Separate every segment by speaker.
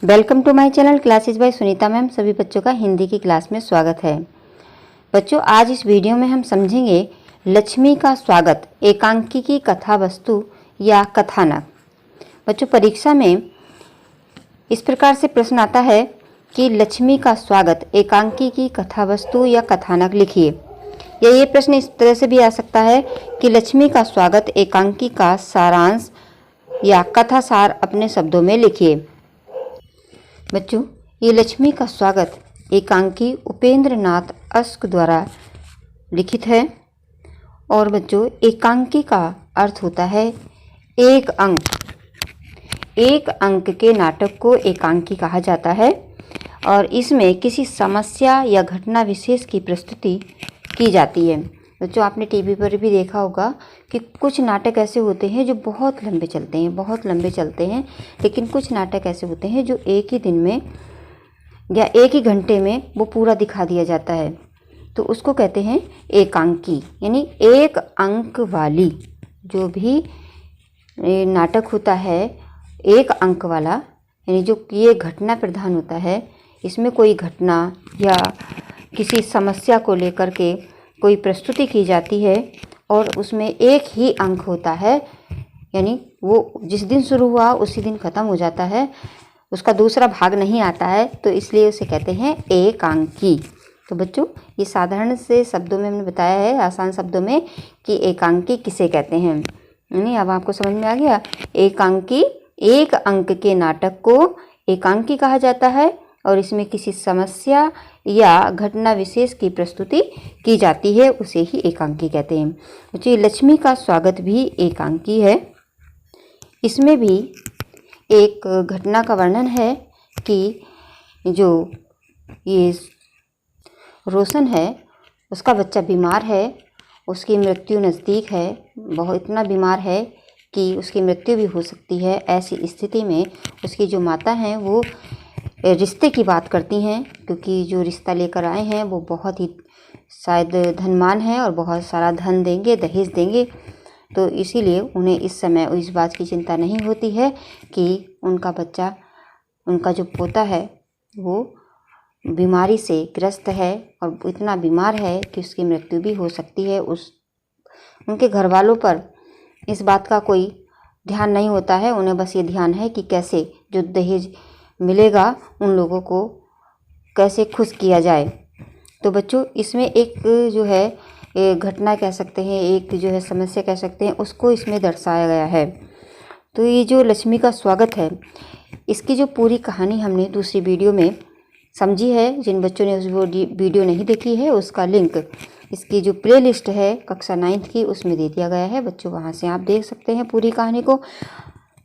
Speaker 1: Welcome to my channel classes by Sunita ma'am. सभी बच्चों का हिंदी की क्लास में स्वागत है। बच्चों, आज इस वीडियो में हम समझेंगे लक्ष्मी का स्वागत, एकांकी की कथा वस्तु या कथानक। बच्चों, परीक्षा में इस प्रकार से प्रश्न आता है कि लक्ष्मी का स्वागत, एकांकी की कथा वस्तु या कथानक लिखिए। या ये प्रश्न इस तरह से भी आ सकता है कि लक्ष्मी का स्वागत, एकांकी का सारांश या कथा सार अपने शब्दों में लिखिए। बच्चों, ये लक्ष्मी का स्वागत एकांकी उपेंद्र नाथ अस्क द्वारा लिखित है। और बच्चों, एकांकी का अर्थ होता है एक अंक। एक अंक के नाटक को एकांकी कहा जाता है और इसमें किसी समस्या या घटना विशेष की प्रस्तुति की जाती है। बच्चों, आपने टीवी पर भी देखा होगा कि कुछ नाटक ऐसे होते हैं जो बहुत लंबे चलते हैं, लेकिन कुछ नाटक ऐसे होते हैं जो एक ही दिन में या एक ही घंटे में वो पूरा दिखा दिया जाता है, तो उसको कहते हैं एकांकी। यानी एक अंक वाली जो भी नाटक होता है, एक अंक वाला, यानी जो ये घटना प्रधान होता है, इसमें कोई घटना या किसी समस्या को लेकर के कोई प्रस्तुति की जाती है और उसमें एक ही अंक होता है, यानी वो जिस दिन शुरू हुआ उसी दिन ख़त्म हो जाता है, उसका दूसरा भाग नहीं आता है, तो इसलिए उसे कहते हैं एकांकी। तो बच्चों, ये साधारण से शब्दों में हमने बताया है, आसान शब्दों में, कि एकांकी किसे कहते हैं। यानी अब आपको समझ में आ गया। एकांकी, एक अंक के नाटक को एकांकी कहा जाता है और इसमें किसी समस्या या घटना विशेष की प्रस्तुति की जाती है, उसे ही एकांकी कहते हैं। बच्चों, लक्ष्मी का स्वागत भी एकांकी है। इसमें भी एक घटना का वर्णन है कि जो ये रोशन है, उसका बच्चा बीमार है, उसकी मृत्यु नज़दीक है, बहुत इतना बीमार है कि उसकी मृत्यु भी हो सकती है। ऐसी स्थिति में उसकी जो माता हैं वो रिश्ते की बात करती हैं, क्योंकि जो रिश्ता लेकर आए हैं वो बहुत ही शायद धनवान है और बहुत सारा धन देंगे, दहेज देंगे। तो इसीलिए उन्हें इस समय इस बात की चिंता नहीं होती है कि उनका बच्चा, उनका जो पोता है वो बीमारी से ग्रस्त है और इतना बीमार है कि उसकी मृत्यु भी हो सकती है। उनके घर वालों पर इस बात का कोई ध्यान नहीं होता है, उन्हें बस ये ध्यान है कि कैसे जो दहेज मिलेगा उन लोगों को कैसे खुश किया जाए। तो बच्चों, इसमें एक जो है घटना कह सकते हैं, एक जो है समस्या कह सकते हैं, उसको इसमें दर्शाया गया है। तो ये जो लक्ष्मी का स्वागत है, इसकी जो पूरी कहानी हमने दूसरी वीडियो में समझी है। जिन बच्चों ने उस वीडियो नहीं देखी है, उसका लिंक इसकी जो प्लेलिस्ट है कक्षा 9 की, उसमें दे दिया गया है। बच्चों, वहाँ से आप देख सकते हैं पूरी कहानी को।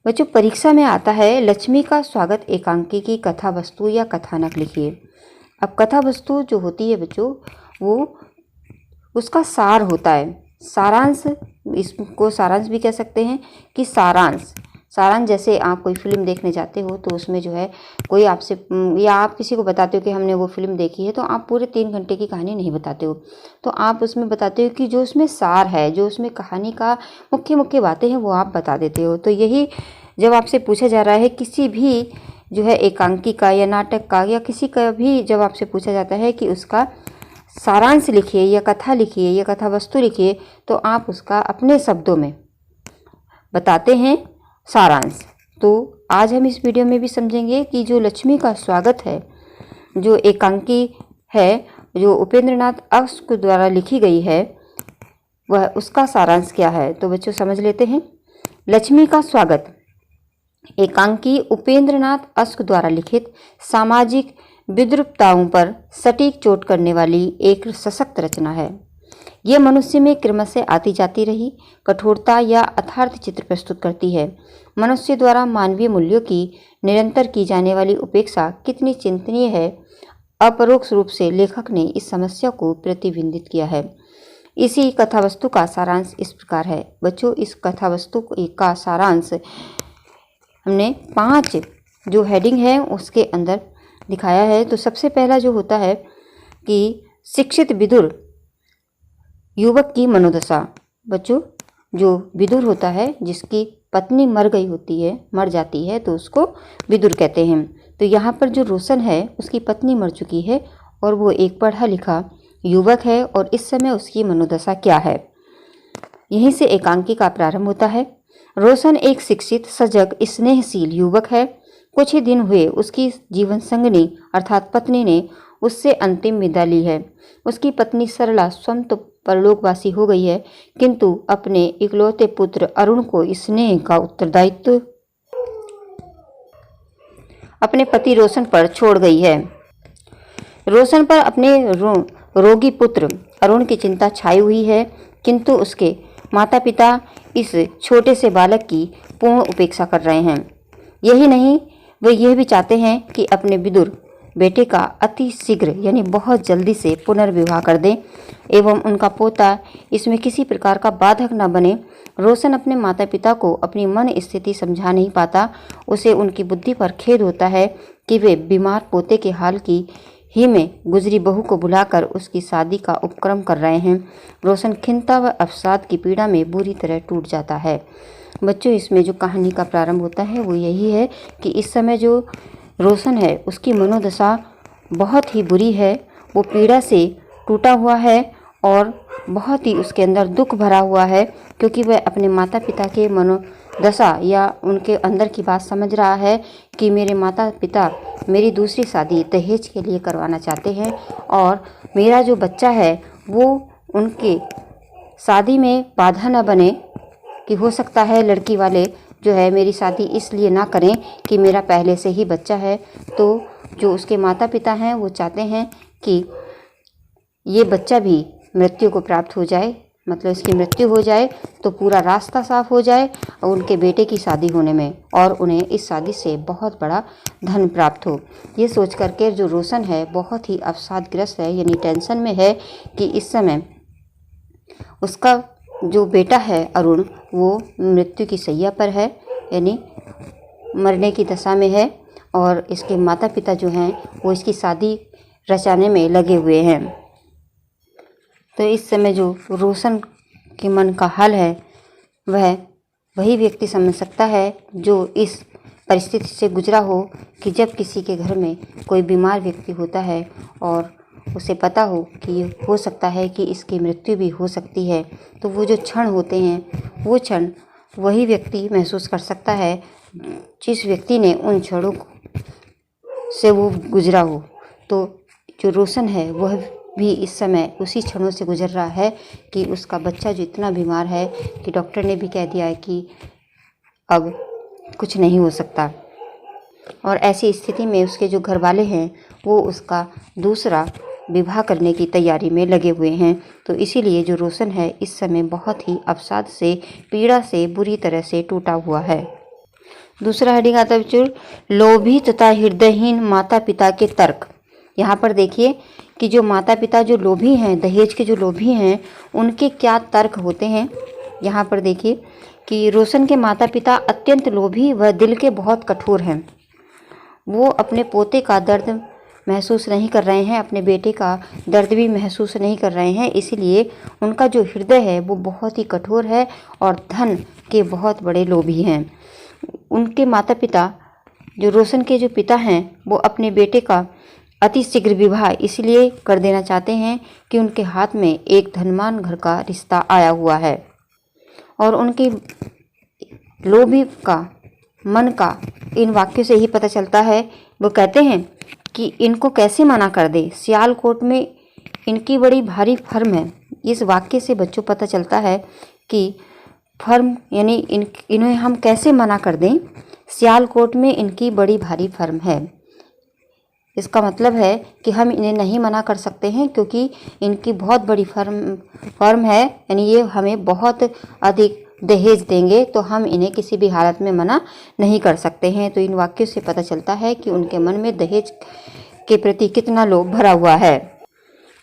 Speaker 1: बच्चों, परीक्षा में आता है लक्ष्मी का स्वागत, एकांकी की कथा वस्तु या कथानक लिखिए। अब कथा वस्तु जो होती है बच्चों, वो उसका सार होता है, सारांश। इसको सारांश भी कह सकते हैं कि सारांश। जैसे आप कोई फिल्म देखने जाते हो तो उसमें जो है कोई आपसे या आप किसी को बताते हो कि हमने वो फिल्म देखी है, तो आप पूरे 3 घंटे की कहानी नहीं बताते हो, तो आप उसमें बताते हो कि जो उसमें सार है, जो उसमें कहानी का मुख्य बातें हैं, वो आप बता देते हो। तो यही जब आपसे पूछा जा रहा है किसी भी जो है एकांकी का या नाटक का या किसी का भी, जब आपसे पूछा जाता है कि उसका सारांश लिखिए या कथा लिखिए या कथा वस्तु लिखिए, तो आप उसका अपने शब्दों में बताते हैं सारांश। तो आज हम इस वीडियो में भी समझेंगे कि जो लक्ष्मी का स्वागत है, जो एकांकी है, जो उपेंद्र नाथ अस्क द्वारा लिखी गई है, वह उसका सारांश क्या है। तो बच्चों, समझ लेते हैं। लक्ष्मी का स्वागत एकांकी उपेंद्र नाथ अस्क द्वारा लिखित सामाजिक विद्रूपताओं पर सटीक चोट करने वाली एक सशक्त रचना है। यह मनुष्य में क्रमशः आती जाती रही कठोरता या अथार्थ चित्र प्रस्तुत करती है। मनुष्य द्वारा मानवीय मूल्यों की निरंतर की जाने वाली उपेक्षा कितनी चिंतनीय है, अपरोक्ष रूप से लेखक ने इस समस्या को प्रतिबिंबित किया है। इसी कथावस्तु का सारांश इस प्रकार है। बच्चों, इस कथावस्तु का सारांश हमने 5 जो हेडिंग है उसके अंदर दिखाया है। तो सबसे पहला जो होता है कि शिक्षित विदुर युवक की मनोदशा। बच्चों, जो विदुर होता है, जिसकी पत्नी मर जाती है, तो उसको विदुर कहते हैं। तो यहाँ पर जो रोशन है उसकी पत्नी मर चुकी है और वो एक पढ़ा लिखा युवक है और इस समय उसकी मनोदशा क्या है। यहीं से एकांकी का प्रारंभ होता है। रोशन एक शिक्षित, सजग, स्नेहशील युवक है। कुछ ही दिन हुए उसकी जीवन संगिनी अर्थात पत्नी ने उससे अंतिम विदा ली है। उसकी पत्नी सरला स्वयं तो परलोकवासी हो गई है, किंतु अपने इकलौते पुत्र अरुण को स्नेह का उत्तरदायित्व अपने पति रोशन पर छोड़ गई है। रोशन पर अपने रोगी पुत्र अरुण की चिंता छाई हुई है, किंतु उसके माता पिता इस छोटे से बालक की पूर्ण उपेक्षा कर रहे हैं। यही नहीं, वे यह भी चाहते हैं कि अपने विदुर बेटे का अति शीघ्र यानी बहुत जल्दी से पुनर्विवाह कर दें एवं उनका पोता इसमें किसी प्रकार का बाधक न बने। रोशन अपने माता पिता को अपनी मन स्थिति समझा नहीं पाता। उसे उनकी बुद्धि पर खेद होता है कि वे बीमार पोते के हाल की ही में गुजरी बहू को बुलाकर उसकी शादी का उपक्रम कर रहे हैं। रोशन खिन्नता व अवसाद की पीड़ा में बुरी तरह टूट जाता है। बच्चों, इसमें जो कहानी का प्रारंभ होता है वो यही है कि इस समय जो रोशन है उसकी मनोदशा बहुत ही बुरी है। वो पीड़ा से टूटा हुआ है और बहुत ही उसके अंदर दुख भरा हुआ है, क्योंकि वह अपने माता पिता के मनोदशा या उनके अंदर की बात समझ रहा है कि मेरे माता पिता मेरी दूसरी शादी दहेज के लिए करवाना चाहते हैं और मेरा जो बच्चा है वो उनके शादी में बाधा न बने, कि हो सकता है लड़की वाले जो है मेरी शादी इसलिए ना करें कि मेरा पहले से ही बच्चा है। तो जो उसके माता पिता हैं वो चाहते हैं कि ये बच्चा भी मृत्यु को प्राप्त हो जाए, मतलब इसकी मृत्यु हो जाए तो पूरा रास्ता साफ हो जाए और उनके बेटे की शादी होने में, और उन्हें इस शादी से बहुत बड़ा धन प्राप्त हो। ये सोच करके जो रोशन है बहुत ही अवसादग्रस्त है, यानी टेंशन में है कि इस समय उसका जो बेटा है अरुण वो मृत्यु की शैया पर है, यानी मरने की दशा में है, और इसके माता पिता जो हैं वो इसकी शादी रचाने में लगे हुए हैं। तो इस समय जो रोशन के मन का हाल है वह वही व्यक्ति समझ सकता है जो इस परिस्थिति से गुजरा हो कि जब किसी के घर में कोई बीमार व्यक्ति होता है और उसे पता हो कि ये हो सकता है कि इसकी मृत्यु भी हो सकती है, तो वो जो क्षण होते हैं वो क्षण वही व्यक्ति महसूस कर सकता है जिस व्यक्ति ने उन क्षणों से वो गुजरा हो। तो जो रोशन है वह भी इस समय उसी क्षणों से गुजर रहा है कि उसका बच्चा जो इतना बीमार है कि डॉक्टर ने भी कह दिया है कि अब कुछ नहीं हो सकता, और ऐसी स्थिति में उसके जो घर वाले हैं वो उसका दूसरा विवाह करने की तैयारी में लगे हुए हैं। तो इसीलिए जो रोशन है इस समय बहुत ही अवसाद से, पीड़ा से बुरी तरह से टूटा हुआ है। दूसरा हेडिंग आता है बच्चों, लोभी तथा हृदयहीन माता पिता के तर्क। यहाँ पर देखिए कि जो माता पिता जो लोभी हैं, दहेज के जो लोभी हैं, उनके क्या तर्क होते हैं। यहाँ पर देखिए कि रोशन के माता पिता अत्यंत लोभी व दिल के बहुत कठोर हैं। वो अपने पोते का दर्द महसूस नहीं कर रहे हैं, अपने बेटे का दर्द भी महसूस नहीं कर रहे हैं, इसलिए उनका जो हृदय है वो बहुत ही कठोर है और धन के बहुत बड़े लोभी हैं। उनके माता पिता जो रोशन के जो पिता हैं वो अपने बेटे का अति शीघ्र विवाह इसलिए कर देना चाहते हैं कि उनके हाथ में एक धनवान घर का रिश्ता आया हुआ है, और उनकी लोभी का मन का इन वाक्यों से ही पता चलता है। वो कहते हैं कि इनको कैसे मना कर दे, सियालकोट में इनकी बड़ी भारी फर्म है। इस वाक्य से बच्चों पता चलता है कि फर्म यानी इन्हें हम कैसे मना कर दें, सियालकोट में इनकी बड़ी भारी फर्म है। इसका मतलब है कि हम इन्हें नहीं मना कर सकते हैं क्योंकि इनकी बहुत बड़ी फर्म है, यानी ये हमें बहुत अधिक दहेज देंगे, तो हम इन्हें किसी भी हालत में मना नहीं कर सकते हैं। तो इन वाक्यों से पता चलता है कि उनके मन में दहेज के प्रति कितना लोभ भरा हुआ है।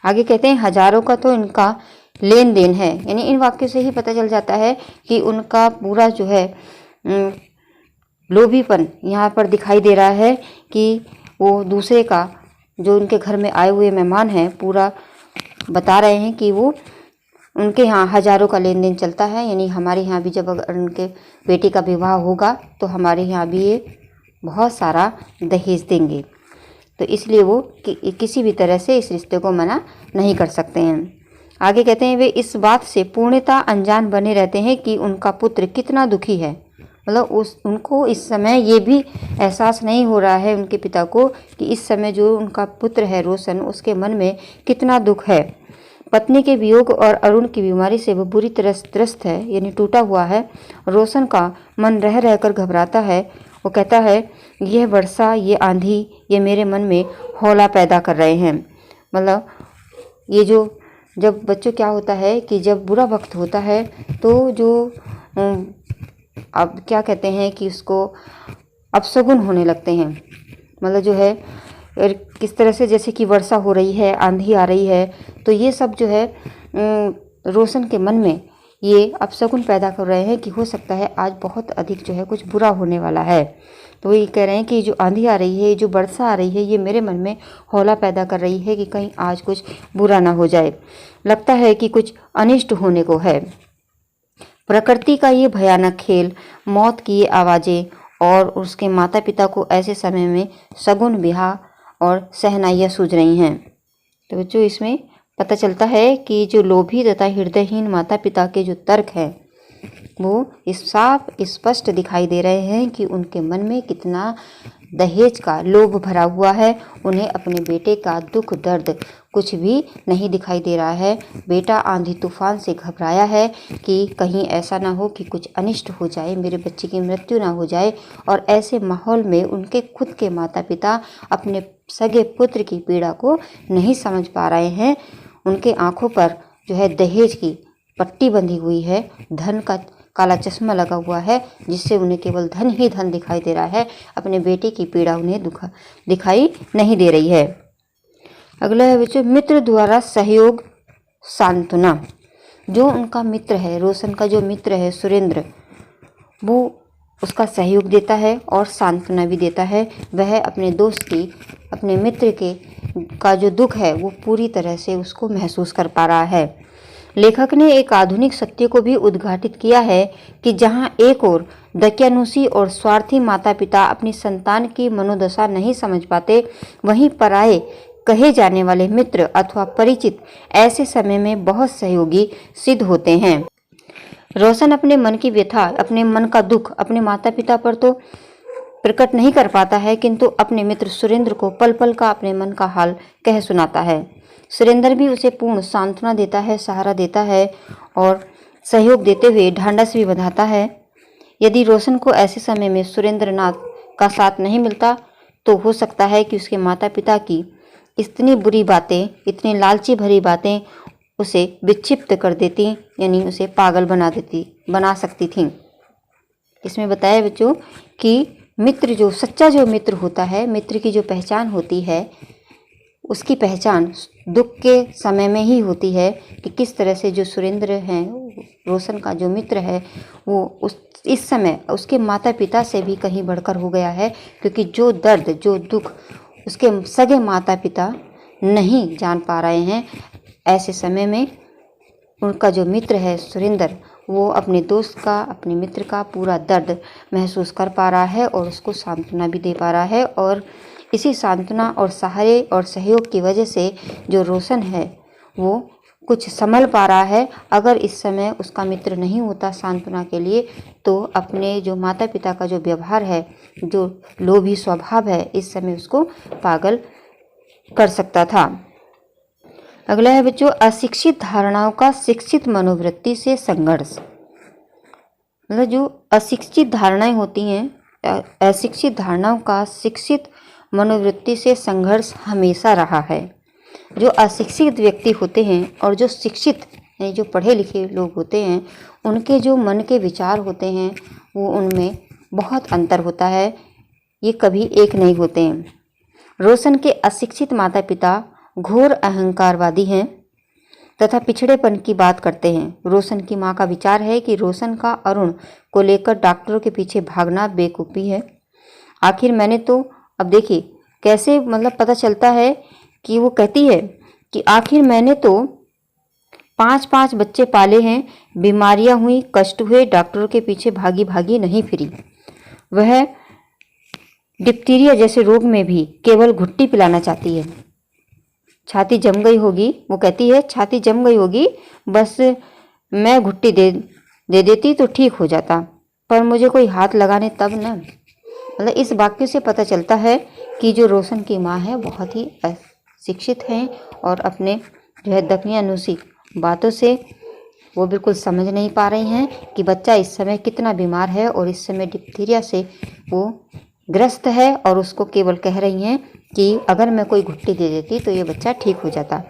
Speaker 1: आगे कहते हैं हजारों का तो इनका लेन देन है, यानी इन वाक्यों से ही पता चल जाता है कि उनका पूरा जो है लोभीपन यहाँ पर दिखाई दे रहा है कि वो दूसरे का जो उनके घर में आए हुए मेहमान हैं पूरा बता रहे हैं कि वो उनके यहाँ हजारों का लेन देन चलता है, यानी हमारे यहाँ भी जब अगर उनके बेटे का विवाह होगा तो हमारे यहाँ भी ये बहुत सारा दहेज देंगे। तो इसलिए वो किसी भी तरह से इस रिश्ते को मना नहीं कर सकते हैं। आगे कहते हैं, वे इस बात से पूर्णतः अनजान बने रहते हैं कि उनका पुत्र कितना दुखी है। मतलब उनको इस समय ये भी एहसास नहीं हो रहा है उनके पिता को कि इस समय जो उनका पुत्र है रोशन, उसके मन में कितना दुख है। पत्नी के वियोग और अरुण की बीमारी से वह बुरी तरह त्रस्त है, यानी टूटा हुआ है। रोशन का मन रह रहकर घबराता है। वो कहता है, यह वर्षा, ये आंधी, ये मेरे मन में हौला पैदा कर रहे हैं। मतलब ये जो जब बच्चों क्या होता है कि जब बुरा वक्त होता है तो जो अब क्या कहते हैं कि उसको अपशगुन होने लगते हैं। मतलब जो है किस तरह से, जैसे कि वर्षा हो रही है, आंधी आ रही है, तो ये सब जो है रोशन के मन में ये अपशगुन पैदा कर रहे हैं कि हो सकता है आज बहुत अधिक जो है कुछ बुरा होने वाला है। तो ये कह रहे हैं कि जो आंधी आ रही है, जो वर्षा आ रही है, ये मेरे मन में हौला पैदा कर रही है कि कहीं आज कुछ बुरा ना हो जाए। लगता है कि कुछ अनिष्ट होने को है। प्रकृति का ये भयानक खेल, मौत की ये आवाज़ें और उसके माता पिता को ऐसे समय में सगुन ब्याह और शहनाइयाँ सूझ रही हैं। तो बच्चों इसमें पता चलता है कि जो लोभी तथा हृदयहीन माता पिता के जो तर्क हैं वो इस साफ स्पष्ट दिखाई दे रहे हैं कि उनके मन में कितना दहेज का लोभ भरा हुआ है। उन्हें अपने बेटे का दुख दर्द कुछ भी नहीं दिखाई दे रहा है। बेटा आंधी तूफान से घबराया है कि कहीं ऐसा ना हो कि कुछ अनिष्ट हो जाए, मेरे बच्चे की मृत्यु ना हो जाए। और ऐसे माहौल में उनके खुद के माता पिता अपने सगे पुत्र की पीड़ा को नहीं समझ पा रहे हैं। उनके आंखों पर जो है दहेज की पट्टी बंधी हुई है, धन का काला चश्मा लगा हुआ है, जिससे उन्हें केवल धन ही धन दिखाई दे रहा है। अपने बेटे की पीड़ा उन्हें दिखाई नहीं दे रही है। अगला है बच्चों, मित्र द्वारा सहयोग सांत्वना। जो उनका मित्र है, रोशन का जो मित्र है सुरेंद्र, वो उसका सहयोग देता है और सांत्वना भी देता है। वह अपने दोस्त की, अपने मित्र का जो दुख है वो पूरी तरह से उसको महसूस कर पा रहा है। लेखक ने एक आधुनिक सत्य को भी उद्घाटित किया है कि जहां एक ओर दकियानुसी और स्वार्थी माता पिता अपनी संतान की मनोदशा नहीं समझ पाते, वहीं पराये कहे जाने वाले मित्र अथवा परिचित ऐसे समय में बहुत सहयोगी सिद्ध होते हैं। रोशन अपने मन की व्यथा, अपने मन का दुख अपने माता पिता पर तो प्रकट नहीं कर पाता है, किंतु अपने मित्र सुरेंद्र को पल पल का अपने मन का हाल कह सुनाता है। सुरेंद्र भी उसे पूर्ण सांत्वना देता है, सहारा देता है और सहयोग देते हुए ढांढस भी बंधाता है। यदि रोशन को ऐसे समय में सुरेंद्रनाथ का साथ नहीं मिलता तो हो सकता है कि उसके माता पिता की इतनी बुरी बातें, इतनी लालची भरी बातें उसे विक्षिप्त कर देती, यानी उसे पागल बना सकती थीं। इसमें बताया बच्चों कि मित्र जो सच्चा जो मित्र होता है, मित्र की जो पहचान होती है, उसकी पहचान दुख के समय में ही होती है कि किस तरह से जो सुरेंद्र हैं, रोशन का जो मित्र है, वो इस समय उसके माता पिता से भी कहीं बढ़कर हो गया है, क्योंकि जो दर्द, जो दुख उसके सगे माता पिता नहीं जान पा रहे हैं, ऐसे समय में उनका जो मित्र है सुरेंद्र, वो अपने दोस्त का, अपने मित्र का पूरा दर्द महसूस कर पा रहा है और उसको सांत्वना भी दे पा रहा है। और इसी सांत्वना और सहारे और सहयोग की वजह से जो रोशन है वो कुछ संभल पा रहा है। अगर इस समय उसका मित्र नहीं होता सांत्वना के लिए, तो अपने जो माता पिता का जो व्यवहार है, जो लोभी स्वभाव है, इस समय उसको पागल कर सकता था। अगला है बच्चों, अशिक्षित धारणाओं का शिक्षित मनोवृत्ति से संघर्ष। मतलब जो अशिक्षित धारणाएं होती हैं, अशिक्षित धारणाओं का शिक्षित मनोवृत्ति से संघर्ष हमेशा रहा है। जो अशिक्षित व्यक्ति होते हैं और जो शिक्षित यानी जो पढ़े लिखे लोग होते हैं, उनके जो मन के विचार होते हैं वो उनमें बहुत अंतर होता है, ये कभी एक नहीं होते हैं। रोशन के अशिक्षित माता पिता घोर अहंकारवादी हैं तथा पिछड़ेपन की बात करते हैं। रोशन की मां का विचार है कि रोशन का अरुण को लेकर डॉक्टरों के पीछे भागना बेवकूफ़ी है। आखिर मैंने तो, अब देखिए कैसे मतलब पता चलता है कि वो कहती है कि आखिर मैंने तो 5-5 बच्चे पाले हैं, बीमारियां हुई, कष्ट हुए, डॉक्टरों के पीछे भागी भागी नहीं फिरी। वह डिप्थीरिया जैसे रोग में भी केवल घुट्टी पिलाना चाहती है। छाती जम गई होगी, वो कहती है छाती जम गई होगी, बस मैं घुट्टी दे देती तो ठीक हो जाता, पर मुझे कोई हाथ लगाने तब न। मतलब इस वाक्य से पता चलता है कि जो रोशन की माँ है बहुत ही अशिक्षित हैं और अपने जो है दकियानुसी बातों से वो बिल्कुल समझ नहीं पा रही हैं कि बच्चा इस समय कितना बीमार है और इस समय डिप्थीरिया से वो ग्रस्त है, और उसको केवल कह रही हैं कि अगर मैं कोई घुट्टी दे देती तो ये बच्चा ठीक हो जाता।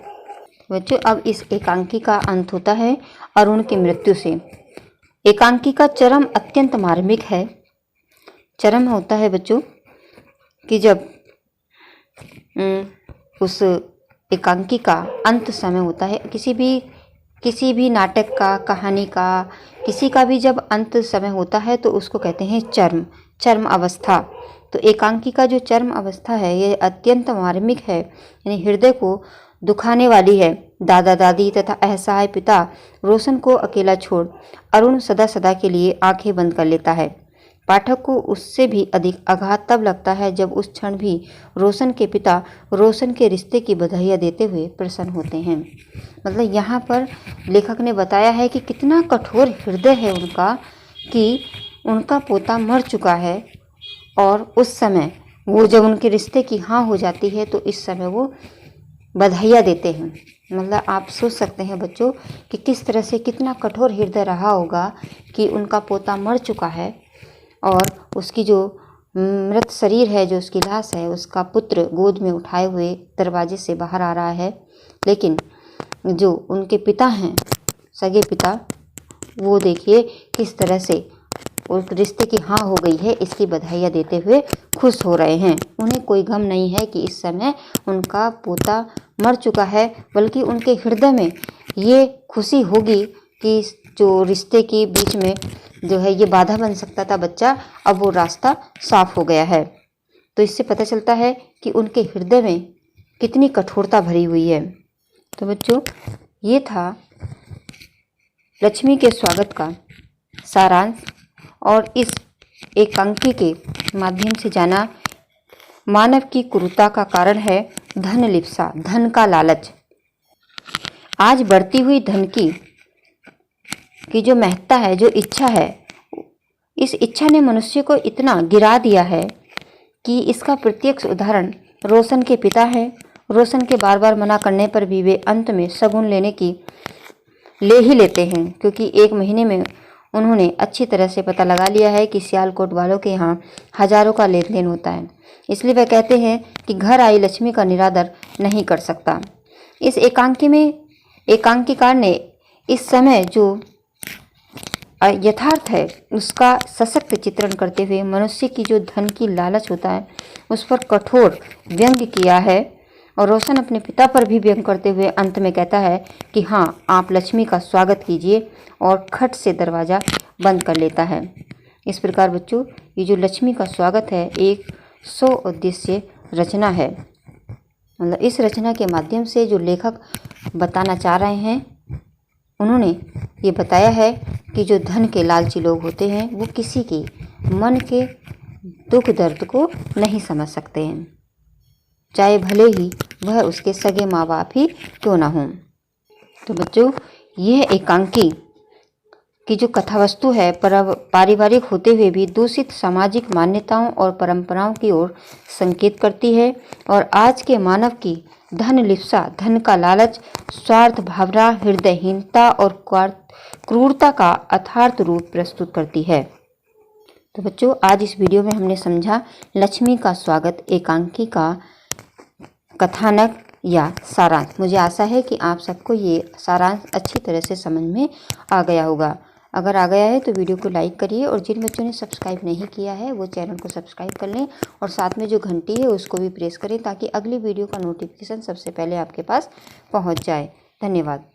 Speaker 1: बच्चों, अब इस एकांकी का अंत होता है अरुण की मृत्यु से। एकांकी का चरम अत्यंत मार्मिक है। चरम होता है बच्चों कि जब उस एकांकी का अंत समय होता है, किसी भी नाटक का, कहानी का, किसी का भी जब अंत समय होता है तो उसको कहते हैं चर्म अवस्था। तो एकांकी का जो चर्म अवस्था है ये अत्यंत मार्मिक है, यानी हृदय को दुखाने वाली है। दादा दादी तथा असहाय पिता रोशन को अकेला छोड़ अरुण सदा सदा के लिए आंखें बंद कर लेता है। पाठक को उससे भी अधिक आघात तब लगता है जब उस क्षण भी रोशन के पिता रोशन के रिश्ते की बधाइयाँ देते हुए प्रसन्न होते हैं। मतलब यहाँ पर लेखक ने बताया है कि कितना कठोर हृदय है उनका कि उनका पोता मर चुका है और उस समय वो जब उनके रिश्ते की हाँ हो जाती है तो इस समय वो बधाइयाँ देते हैं। मतलब आप सोच सकते हैं बच्चों कि किस तरह से कितना कठोर हृदय रहा होगा कि उनका पोता मर चुका है और उसकी जो मृत शरीर है, जो उसकी लाश है, उसका पुत्र गोद में उठाए हुए दरवाजे से बाहर आ रहा है, लेकिन जो उनके पिता हैं, सगे पिता, वो देखिए किस तरह से उस रिश्ते की हाँ हो गई है इसकी बधाइयाँ देते हुए खुश हो रहे हैं। उन्हें कोई गम नहीं है कि इस समय उनका पोता मर चुका है, बल्कि उनके हृदय में ये खुशी होगी कि जो रिश्ते के बीच में जो है ये बाधा बन सकता था बच्चा, अब वो रास्ता साफ हो गया है। तो इससे पता चलता है कि उनके हृदय में कितनी कठोरता भरी हुई है। तो बच्चों, ये था लक्ष्मी के स्वागत का सारांश, और इस एकांकी के माध्यम से जाना मानव की क्रूरता का कारण है धन लिप्सा, धन का लालच। आज बढ़ती हुई धन की जो महत्ता है, जो इच्छा है, इस इच्छा ने मनुष्य को इतना गिरा दिया है कि इसका प्रत्यक्ष उदाहरण रोशन के पिता है। रोशन के बार बार मना करने पर भी वे अंत में शगुन ले ही लेते हैं, क्योंकि 1 महीने में उन्होंने अच्छी तरह से पता लगा लिया है कि सियालकोट वालों के यहाँ हजारों का लेन देन होता है। इसलिए वह कहते हैं कि घर आई लक्ष्मी का निरादर नहीं कर सकता। इस एकांकीकार ने इस समय जो यथार्थ है उसका सशक्त चित्रण करते हुए मनुष्य की जो धन की लालच होता है उस पर कठोर व्यंग्य किया है। और रोशन अपने पिता पर भी व्यंग करते हुए अंत में कहता है कि हाँ, आप लक्ष्मी का स्वागत कीजिए, और खट से दरवाज़ा बंद कर लेता है। इस प्रकार बच्चों, ये जो लक्ष्मी का स्वागत है एक 100 उद्देश्य रचना है। मतलब इस रचना के माध्यम से जो लेखक बताना चाह रहे हैं, उन्होंने ये बताया है कि जो धन के लालची लोग होते हैं वो किसी के मन के दुख दर्द को नहीं समझ सकते हैं, चाहे भले ही वह उसके सगे माँ बाप ही क्यों ना हों। तो बच्चों, यह एकांकी की जो कथावस्तु है पारिवारिक होते हुए भी दूषित सामाजिक मान्यताओं और परंपराओं की ओर संकेत करती है, और आज के मानव की धन लिप्सा, धन का लालच, स्वार्थ भावना, हृदयहीनता और क्रूरता का अथार्थ रूप प्रस्तुत करती है। तो बच्चों, आज इस वीडियो में हमने समझा लक्ष्मी का स्वागत एकांकी का कथानक या सारांश। मुझे आशा है कि आप सबको ये सारांश अच्छी तरह से समझ में आ गया होगा। अगर आ गया है तो वीडियो को लाइक करिए, और जिन बच्चों ने सब्सक्राइब नहीं किया है वो चैनल को सब्सक्राइब कर लें, और साथ में जो घंटी है उसको भी प्रेस करें ताकि अगली वीडियो का नोटिफिकेशन सबसे पहले आपके पास पहुंच जाए। धन्यवाद।